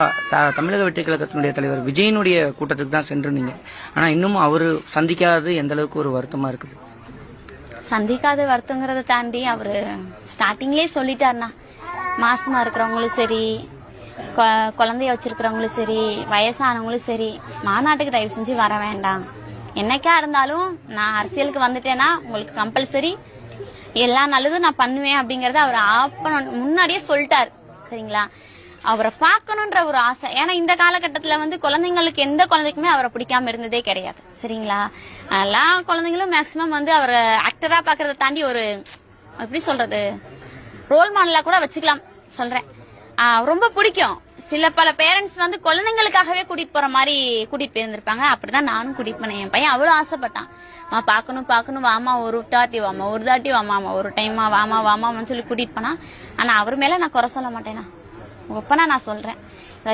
தமிழக வெற்றி கழகத்தினுடைய தலைவர் விஜயனுடைய கூட்டத்துக்கு தான் சென்றிருந்தீங்க. ஆனா இன்னும் அவரு சந்திக்காதது எந்த அளவுக்கு ஒரு வருத்தமா இருக்குது? சந்திக்காத வருத்தங்கிறத தாண்டி அவரு ஸ்டார்டிங்லயே சொல்லிட்டாருண்ணா, மாசமா இருக்கிறவங்களும் சரி, குழந்தைய வச்சிருக்கிறவங்களும் சரி, வயசானவங்களும் சரி, மாநாட்டுக்கு தயவு செஞ்சு வர வேண்டாம். என்னைக்கா இருந்தாலும் நான் அரசியலுக்கு வந்துட்டேன்னா உங்களுக்கு கம்பல்சரி எல்லா நல்லதும் நான் பண்ணுவேன் அப்படிங்கறத அவர் முன்னாடியே சொல்லிட்டாரு. சரிங்களா? அவரை பார்க்கணும்ன்ற ஒரு ஆசை. ஏன்னா இந்த காலகட்டத்துல குழந்தைங்களுக்கு எந்த குழந்தைக்குமே அவரை பிடிக்காம இருந்ததே கிடையாது. சரிங்களா? எல்லா குழந்தைங்களும் மேக்சிமம் அவரை ஆக்டரா பாக்குறத தாண்டி ஒரு எப்படி சொல்றது, ரோல் மாடலா கூட வச்சுக்கலாம் சொல்றேன். ரொம்ப பிடிக்கும். பல பேரண்ட்ஸ் குழந்தைங்களுக்காகவே கூட்டிட்டு போற மாதிரி கூட்டிட்டு போயிருந்திருப்பாங்க. அப்படிதான் நானும் கூட்டிட்டு போனேன். என் பையன் அவ்வளவு ஆசைப்பட்டான், பாக்கணும் வாமா, ஒரு தாட்டி வாமா, ஒரு டைமா வாமான்னு சொல்லி கூட்டிட்டு போனா. ஆனா அவர் மேல நான் குறை சொல்ல மாட்டேனா, ஒப்பனா நான் சொல்றேன்.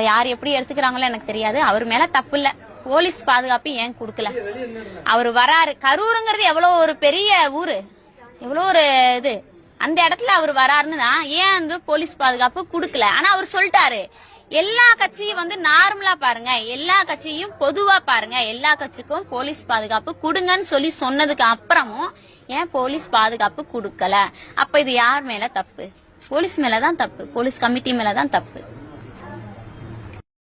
யார் எப்படி எடுத்துக்கிறாங்களோ எனக்கு தெரியாது. அவர் மேல தப்பு இல்ல. போலீஸ் பாதுகாப்பு ஏன் குடுக்கல? அவர் வராரு. கரூருங்கிறது எவ்வளவு ஒரு பெரிய ஊரு, எவ்வளவு ஒரு இது. அந்த இடத்துல அவர் வராருன்னு தான் ஏன் போலீஸ் பாதுகாப்பு குடுக்கல. ஆனா அவர் சொல்லிட்டாரு, எல்லா கட்சியும் நார்மலா பாருங்க, எல்லா கட்சியும் பொதுவா பாருங்க, எல்லா கட்சிக்கும் போலீஸ் பாதுகாப்பு குடுங்கன்னு சொல்லி சொன்னதுக்கு அப்புறமும் ஏன் போலீஸ் பாதுகாப்பு குடுக்கல? அப்ப இது யார் மேல தப்பு? போலீஸ் மேலதான் தப்பு, போலீஸ் கமிட்டி மேலதான் தப்பு.